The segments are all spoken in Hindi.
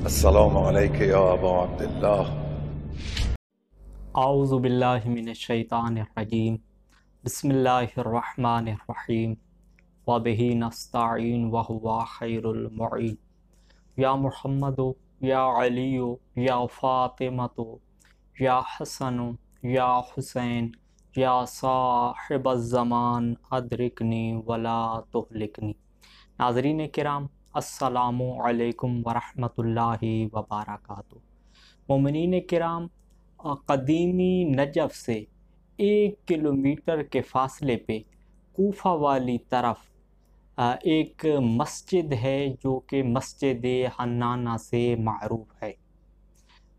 अस्सलामु अलैका या अबा अब्दुल्लाह। आऊज़ु बिल्लाहि मिनश्शैतानिर्रजीम। बिस्मिल्लाहिर्रहमानिर्रहीम। व बिही नस्तईन व हुवा खैरुल मुईन। या मुहम्मदु या अलीयु या फ़ातिमतु या हसनु या हुसैन या साहिबज़ ज़मान अदरिकनी वला तुहलिकनी। नाज़रीन किराम, अस्सलामु अलैकुम वरहमतुल्लाहि वबरकातुहू। मोमिनीन किराम, क़दीमी नजफ़ से 1 किलोमीटर के फ़ासले पे कूफ़ा वाली तरफ एक मस्जिद है जो कि मस्जिद हन्नाना से मारूफ़ है।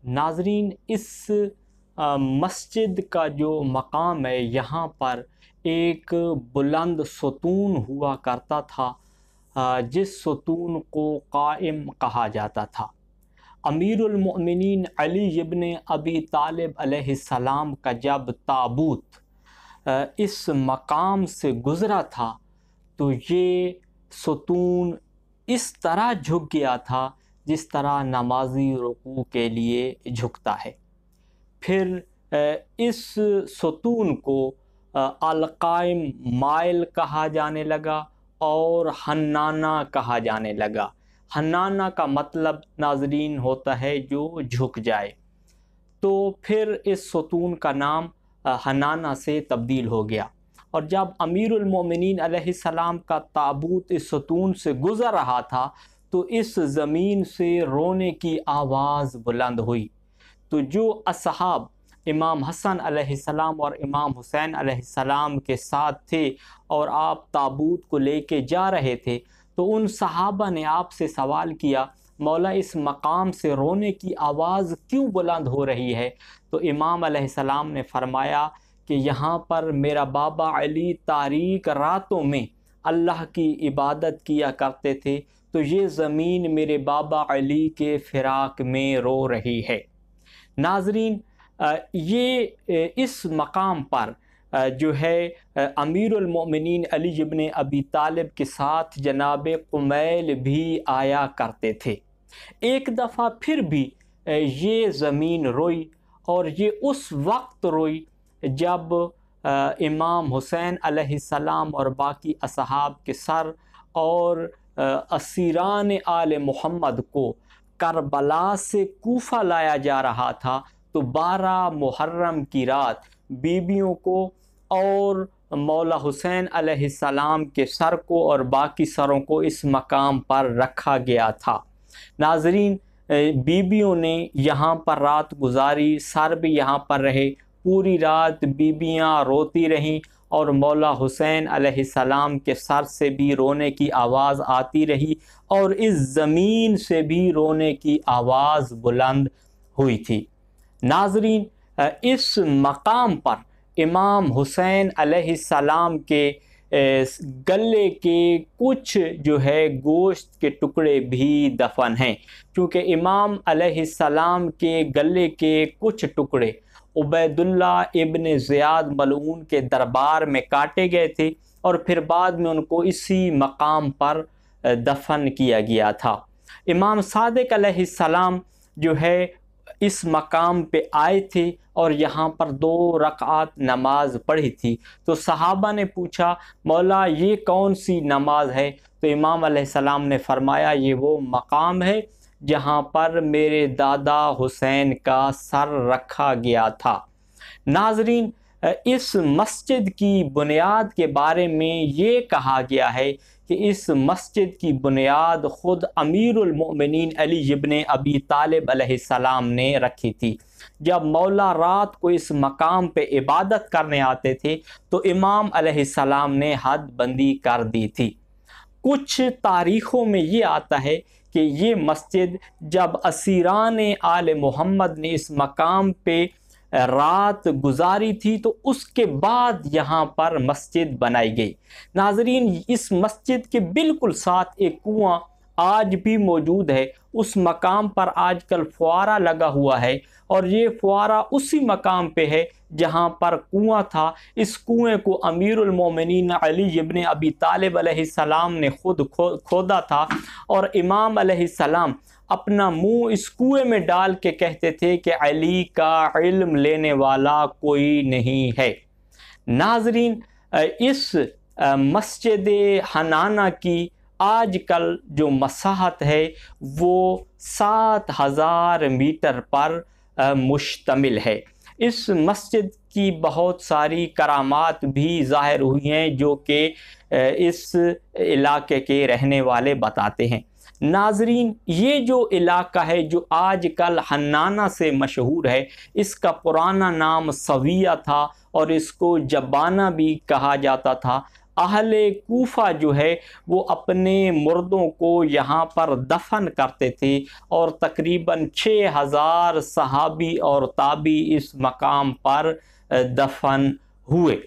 नाज़रीन, इस मस्जिद का जो मकाम है, यहाँ पर एक बुलंद सतून हुआ करता था, जिस सतून को कायम कहा जाता था। अमीरुल मोमिनीन अली इब्न अबी तालिब अलैहिस्सलाम का जब ताबूत इस मकाम से गुज़रा था तो ये सतून इस तरह झुक गया था जिस तरह नमाजी रुकू के लिए झुकता है। फिर इस सतून को अल-काइम माइल कहा जाने लगा और हन्नाना कहा जाने लगा। हन्नाना का मतलब नाज़रीन होता है जो झुक जाए। तो फिर इस सतून का नाम हन्नाना से तब्दील हो गया। और जब अमीरुल मोमिनीन अलैहिस्सलाम का ताबूत इस सतून से गुज़र रहा था तो इस ज़मीन से रोने की आवाज़ बुलंद हुई। तो जो असहाब इमाम हसन अलैहिस्सलाम और इमाम हुसैन अलैहिस्सलाम के साथ थे और आप ताबूत को लेके जा रहे थे, तो उन सहाबा ने आपसे सवाल किया, मौला इस मकाम से रोने की आवाज़ क्यों बुलंद हो रही है? तो इमाम अलैहिस्सलाम ने फरमाया कि यहाँ पर मेरा बाबा अली तारीक रातों में अल्लाह की इबादत किया करते थे, तो ये ज़मीन मेरे बाबा अली के फ़िराक में रो रही है। नाज़रीन, ये इस मकाम पर जो है अमीरुल मोमिनीन अली इब्न अबी तालिब के साथ जनाब कुमैल भी आया करते थे। एक दफ़ा फिर भी ये ज़मीन रोई, और ये उस वक्त रोई जब इमाम हुसैन अलैहिस्सलाम और बाकी असहाब के सर और असीरान आले मोहम्मद को करबला से कूफ़ा लाया जा रहा था। तो 12 मुहर्रम की रात बीबियों को और मौला हुसैन अलैहिस्सलाम के सर को और बाकी सरों को इस मकाम पर रखा गया था। नाज़रीन, बीबियों ने यहाँ पर रात गुजारी, सर भी यहाँ पर रहे। पूरी रात बीबियाँ रोती रहीं और मौला हुसैन अलैहिस्सलाम के सर से भी रोने की आवाज़ आती रही और इस ज़मीन से भी रोने की आवाज़ बुलंद हुई थी। नाज़रीन, इस मकाम पर इमाम हुसैन अलैहिस्सलाम के गले के कुछ जो है गोश्त के टुकड़े भी दफन हैं, क्योंकि इमाम अलैहिस्सलाम के गले के कुछ टुकड़े उबैदुल्लाह इब्न ज़ियाद मलऊन के दरबार में काटे गए थे और फिर बाद में उनको इसी मकाम पर दफन किया गया था। इमाम सादिक अलैहिस्सलाम जो है इस मकाम पे आए थे और यहाँ पर 2 रकात नमाज पढ़ी थी। तो सहाबा ने पूछा, मौला ये कौन सी नमाज है? तो इमाम अलैहिस्सलाम ने फरमाया, ये वो मकाम है जहाँ पर मेरे दादा हुसैन का सर रखा गया था। नाज़रीन, इस मस्जिद की बुनियाद के बारे में ये कहा गया है कि इस मस्जिद की बुनियाद ख़ुद अमीरुल मोमिनीन अली इब्न अबी तालिब अलैहिस्सलाम ने रखी थी। जब मौला रात को इस मकाम पे इबादत करने आते थे तो इमाम अलैहिस्सलाम ने हद बंदी कर दी थी। कुछ तारीख़ों में ये आता है कि ये मस्जिद जब असीरान आले मोहम्मद ने इस मकाम पे रात गुजारी थी तो उसके बाद यहाँ पर मस्जिद बनाई गई। नाज़रीन, इस मस्जिद के बिल्कुल साथ एक कुआं आज भी मौजूद है। उस मकाम पर आजकल फुआरा लगा हुआ है और ये फुआरा उसी मकाम पे है जहाँ पर कुआं था, इस कुएं को अमीरुल मोमिनीन अली इब्न अबी तालिब अलैहिस्सलाम ने खुद खोदा था और इमाम अलैहिस्सलाम अपना मुंह इस कुएं में डाल के कहते थे कि अली का इल्म लेने वाला कोई नहीं है। नाजरीन, इस मस्जिद हनाना की आजकल जो मसाहत है वो 7000 मीटर पर मुश्तमिल है। इस मस्जिद की बहुत सारी करामात भी ज़ाहिर हुई हैं जो कि इस इलाके के रहने वाले बताते हैं। नाजरीन, ये जो इलाका है जो आजकल हन्नाना से मशहूर है, इसका पुराना नाम सविया था और इसको जब्बाना भी कहा जाता था। अहले कूफा जो है वो अपने मुर्दों को यहाँ पर दफन करते थे और तकरीबन 6000 सहाबी और ताबी इस मकाम पर दफन हुए।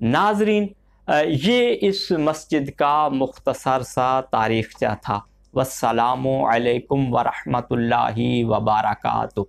नाजरीन, ये इस मस्जिद का मुख्तसर सा तारीख़चा था। वस्सलामु अलैकुम वरहमतुल्लाहि वबरकातुहू।